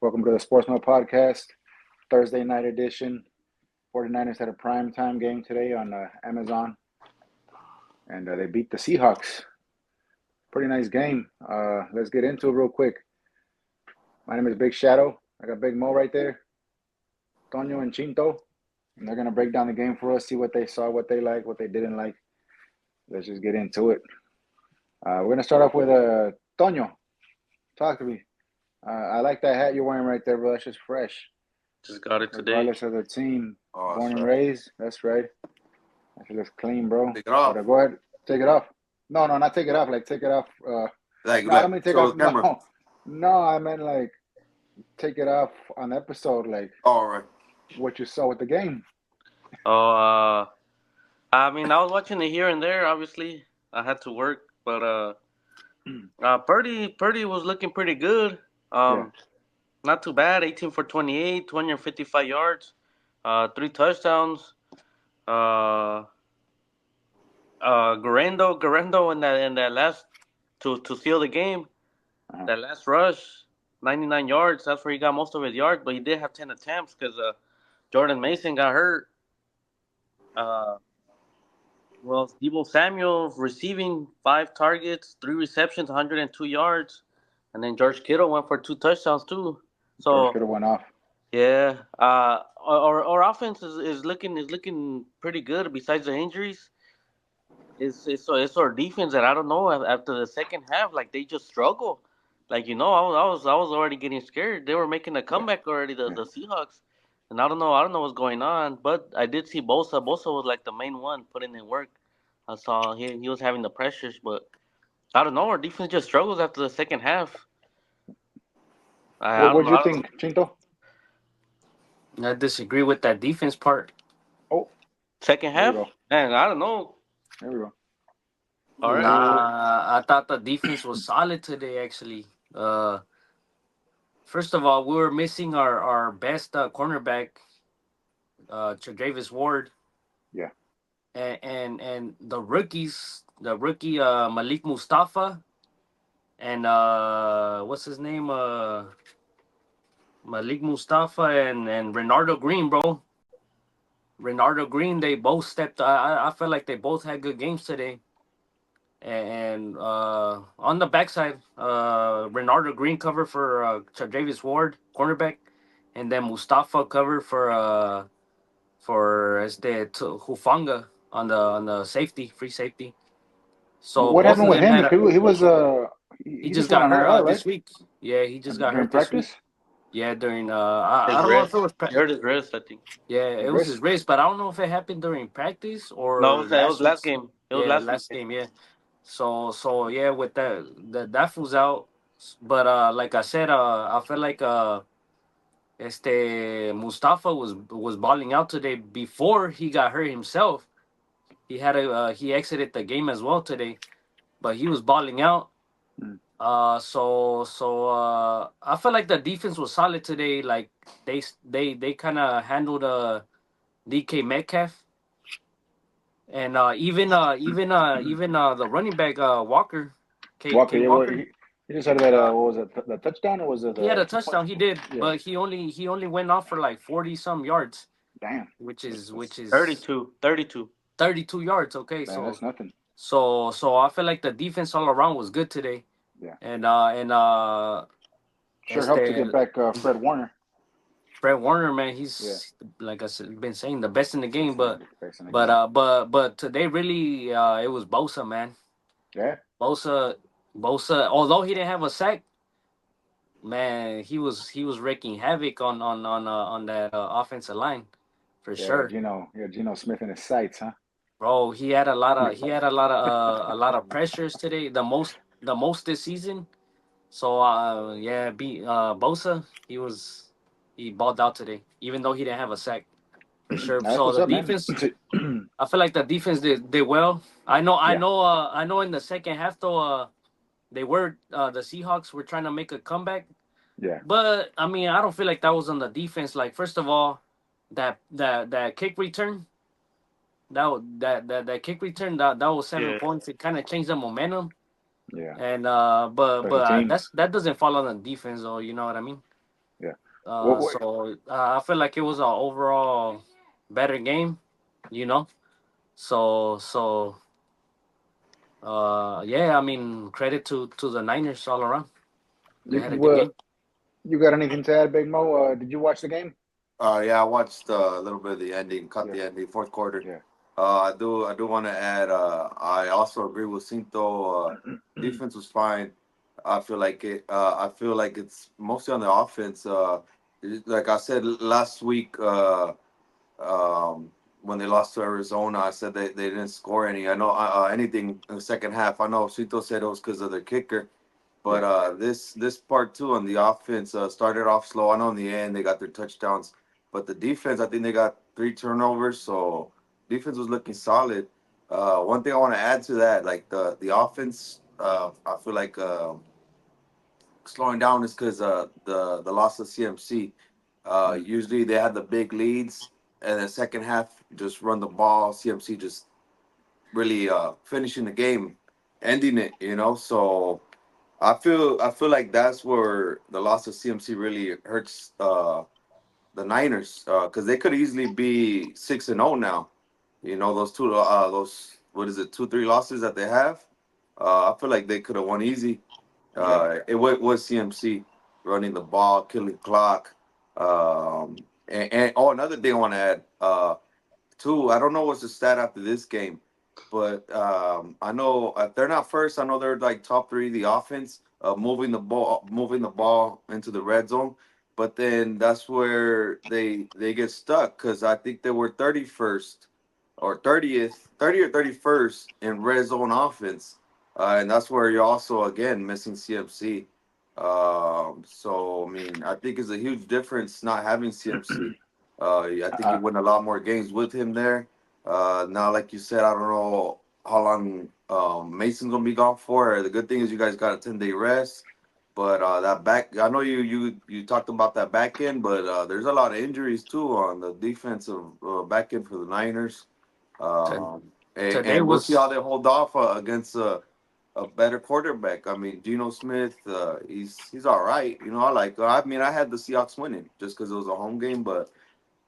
Welcome to the Sportsman Podcast, Thursday night edition. 49ers had a prime time game today on Amazon, and they beat the Seahawks. Pretty nice game. Let's get into it real quick. My name is Big Shadow. I got Big Mo right there, Toño and Chinto, and they're going to break down the game for us, see what they saw, what they liked, what they didn't like. Let's just get into it. We're going to start off with Toño. Talk to me. I like that hat you're wearing right there, bro. That's just fresh. Just got it today. Regardless of the team. Oh, Born and right. raised. That's right. That shit looks clean, bro. Take it off. Go ahead. Take it off. No, not take it off. Like, take it off. Like, No, I don't mean take show off. the camera. No, I meant like take it off on the episode, like All right. what you saw with the game. Oh, I was watching it here and there. Obviously, I had to work, but Purdy was looking pretty good. Yeah. Not too bad. 18 for 28, 255 yards, 3 touchdowns. Uh, Guerrero in that last to seal the game. Uh-huh. That last rush, 99 yards. That's where he got most of his yards, but he did have 10 attempts because Jordan Mason got hurt. Debo Samuel receiving 5 targets, 3 receptions, 102 yards, and then George Kittle went for 2 touchdowns too. George So could have went off. yeah, our offense is looking pretty good. Besides the injuries, it's our defense that I don't know after the second half, like they just struggle. Like I was already getting scared. They were making a comeback already, the Seahawks, and I don't know what's going on. But I did see Bosa. Bosa was like the main one putting in work. I saw he was having the pressures, but I don't know. Our defense just struggles after the second half. I What don't would know. you I don't know. think, Chinto? I disagree with that defense part. Oh, Second there we half, go. man. I don't know. There we go. All right. Nah, I thought the defense was solid today. Actually, first of all, we were missing our best cornerback, Travis Ward, Yeah. and the rookie Malik Mustafa, and what's his name, Malik Mustafa and Renardo Green, bro. Renardo Green, they both stepped. I felt like they both had good games today. And on the backside, Renardo Green covered for Davis Ward, cornerback, and then Mustafa covered for Hufanga on the safety, free safety. So What both happened of with them him? had If he was he he just just went got on hurt IR, right? this week. Yeah, he just got During hurt this week. practice, Yeah, during His I don't know if wrist. it was He hurt his wrist, I think. yeah, his it was his wrist. wrist, but I don't know if it happened during practice No, or it was last last week's. game. It was Yeah, last week. last game. Yeah. So yeah, with that fool's out. But like I said, I felt like Mustafa was balling out today before he got hurt himself. He exited the game as well today, but he was balling out. Mm. I felt like the defense was solid today. Like they kind of handled DK Metcalf and even the running back Walker, Walker, K yeah, Walker. he just had that. Uh, What was it? The touchdown or was it he had a 2 point? touchdown. He did, Yeah. but he only went off for like 40 some yards, Damn. which is which is 32. 32 yards. Okay, Man, that's nothing. so I feel like the defense all around was good today. Yeah. And Sure helped to get back Fred Warner. Fred Warner, man, he's like I said, been saying the best in the game, but Facing the game. but today really it was Bosa, man. Yeah. Bosa, although he didn't have a sack, man, he was wreaking havoc on that offensive line for sure, Geno Smith in his sights, huh? bro. He had a lot of pressures today, the most this season. So yeah, Bosa, he balled out today, even though he didn't have a sack for sure. That's So what's the up, man. defense, I feel like the defense did well. I know, Yeah. I know. In the second half, though, the Seahawks were trying to make a comeback, Yeah. but I mean, I don't feel like that was on the defense. Like, first of all, that kick return, that kick return, that was 7 points. It kind of changed the momentum, Yeah. and Special teams. that doesn't fall on the defense, though. You know what I mean? Yeah. What So I feel like it was an overall better game, you know. So yeah, I mean credit to the Niners all around. They had a good you game. you got anything to add, Big Mo? Did you watch the game? Yeah, I watched a little bit of the ending, cut Yeah, the ending, fourth quarter. yeah. I do want to add. I also agree with Cinto. Defense was fine. I feel like it. I feel like it's mostly on the offense. Like I said last week, when they lost to Arizona, I said they didn't score any. I know anything in the second half. I know Cinto said it was because of their kicker. But Yeah. this part two on the offense started off slow. I know in the end they got their touchdowns, but the defense, I think they got 3 turnovers. So defense was looking solid. One thing I want to add to that, like the offense, I feel like slowing down is because the loss of CMC. Mm. Usually they had the big leads, and the second half just run the ball. CMC just really finishing the game, ending it. So. I feel like that's where the loss of CMC really hurts the Niners because they could easily be 6-0 now. Those what is it 2-3 losses that they have. I feel like they could have won easy. Yeah. It was CMC running the ball, killing clock. And another thing I want to add. Two, I don't know what's the stat after this game, but I know they're not first. I know they're like top three the offense, moving the ball into the red zone. But then that's where they get stuck because I think they were 31st or 30 or 31st in red zone offense, and that's where you're also again missing CMC. So I mean, I think it's a huge difference not having CMC. I think you Uh, win a lot more games with him there. Now, like you said, I don't know how long Mason's gonna be gone for. The good thing is you guys got a 10-day rest. But that back, I know you talked about that back end, but there's a lot of injuries too on the defensive back end for the Niners. To- Um, and, Today and we'll see how was they hold off against a better quarterback. I mean, Geno Smith, he's all right. I like. I mean, I had the Seahawks winning just because it was a home game, but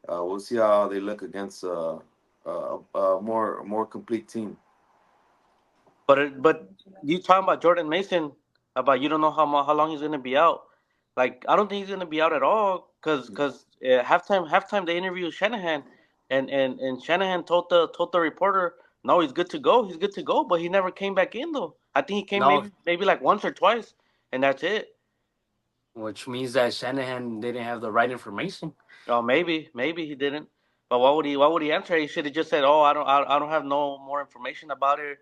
we'll see how they look against a more complete team. But you talking about Jordan Mason about you don't know how long he's gonna be out. Like I don't think he's gonna be out at all because halftime they interviewed Shanahan and Shanahan told the reporter no he's good to go but he never came back in though. I think he came no, maybe like once or twice and that's it. which means that Shanahan didn't have the right information. Oh maybe he didn't. But why would he answer? He should have just said oh I don't have no more information about it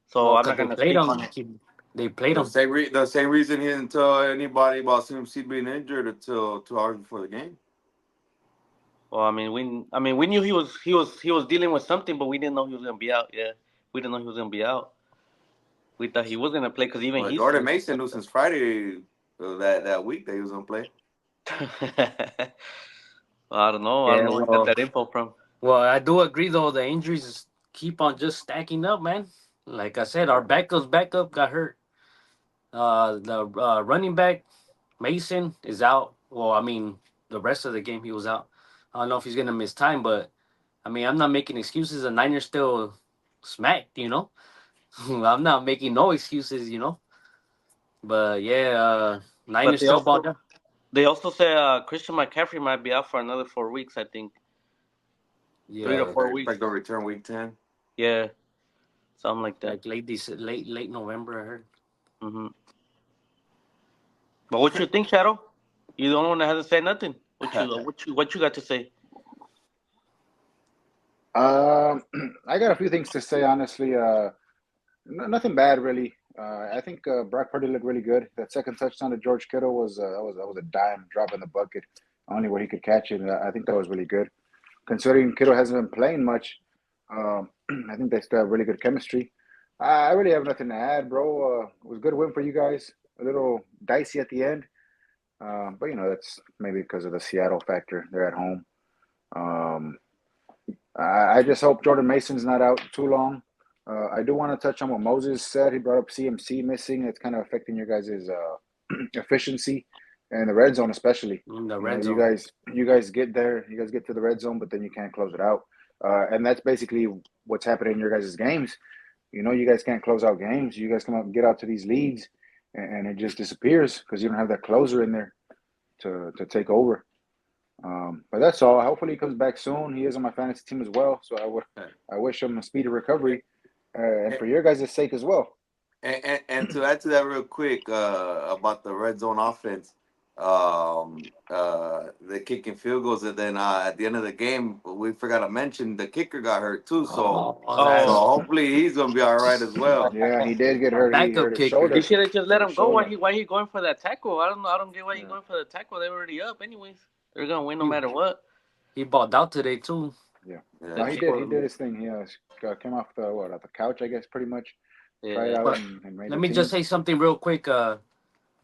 so Well, I'm because not gonna speak on it. they played The him. same the same reason he didn't tell anybody about CMC being injured until 2 hours before the game. Well, I mean, we knew he was dealing with something, but we didn't know he was gonna be out. Yeah, we didn't know he was gonna be out. We thought he was gonna play because even But he Jordan said. Mason knew since Friday that week that he was gonna play. I don't know. I don't Yeah, know where he got well, that info from. well, I do agree though. The injuries keep on just stacking up, man. Like I said, our backup got hurt. The running back Mason is out. Well, I mean, the rest of the game he was out. I don't know if he's gonna miss time, but I mean, I'm not making excuses. The Niners still smacked, you know. I'm not making no excuses, you know. But yeah, But Niners they still bought also them. they also say Christian McCaffrey might be out for another 4 weeks. I think 3 to Yeah, They 4 weeks. expect to return week 10. Yeah, something like that. like late November, I heard. hmm But what you think, Shadow? You the only one that hasn't said nothing. What you got to say? um, I got a few things to say, honestly. Nothing bad, really. I think Brock Purdy looked really good. That second touchdown to George Kittle was a dime drop in the bucket, only where he could catch it. I think that was really good. Considering Kittle hasn't been playing much, um, I think they still have really good chemistry. I really have nothing to add, bro. It was a good win for you guys. A little dicey at the end, but that's maybe because of the Seattle factor. They're at home. Um, I just hope Jordan Mason's not out too long. I do want to touch on what Moses said. He brought up CMC missing. It's kind of affecting your guys' efficiency. And the red zone especially. In the You know, red you zone. guys get there, you guys get to the red zone, but then you can't close it out. And that's basically what's happening in your guys' games. You know, you guys can't close out games. You guys come up, get out to these leads, and it just disappears because you don't have that closer in there to take over. But that's all. Hopefully, he comes back soon. He is on my fantasy team as well, so I wish him a speedy recovery, and for your guys' sake as well. And to add to that real quick about the red zone offense, the kicking field goals, and then at the end of the game, we forgot to mention the kicker got hurt too. So Oh, so Oh, hopefully he's gonna be all right as well. Yeah, he did get hurt. He backup hurt his kicker. they shoulder. should have just let Hurt him his go. shoulder. Why he going for that tackle? I don't know. I don't get why he Yeah. going for the tackle. They were already up anyways. They're gonna win no He, matter what. he balled out today too. Yeah. Yeah. No, he did. He did his thing. He came off the couch, I guess, pretty much. Tried Yeah. out But and made let the me just team. say something real quick.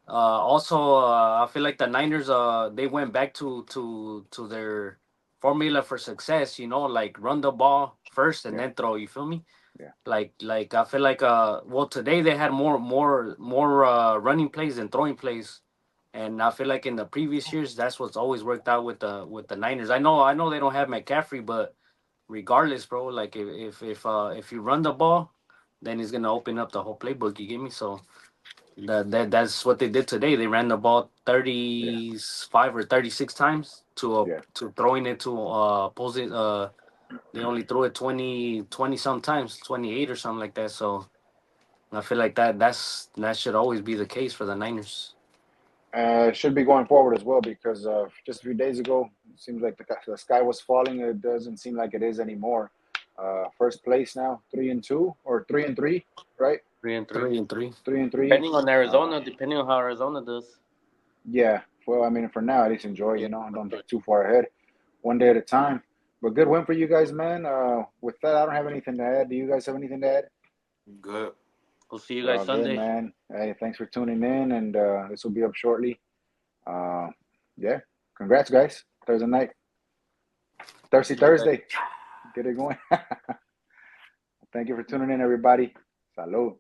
Also, I feel like the Niners, they went back to their formula for success. You know, like run the ball first and Yeah. then throw. You feel me? Yeah. Like I feel like well today they had more running plays than throwing plays, and I feel like in the previous years that's what's always worked out with the Niners. I know they don't have McCaffrey, but regardless, bro, like if you run the ball, then it's gonna open up the whole playbook. You get me? So that's what they did today. They ran the ball Yeah. 35 or 36 times Yeah. to throwing it to opposing. They only threw it 20 sometimes, 28 or something like that. So I feel like that should always be the case for the Niners. Should be going forward as well because just a few days ago, it seems like the sky was falling. It doesn't seem like it is anymore. First place now, 3-2 or 3-3, right? 3-3. 3-3. 3-3. Depending on Arizona, depending on how Arizona does. Yeah. Well, I mean, for now, at least enjoy. You know, don't get too far ahead. One day at a time. But good win for you guys, man. With that, I don't have anything to add. Do you guys have anything to add? Good. We'll see you We're guys all good, Sunday. man. Hey, thanks for tuning in, and this will be up shortly. Yeah, congrats, guys. Thursday night, Thirsty Thursday. Get it going. Thank you for tuning in, everybody. Salud.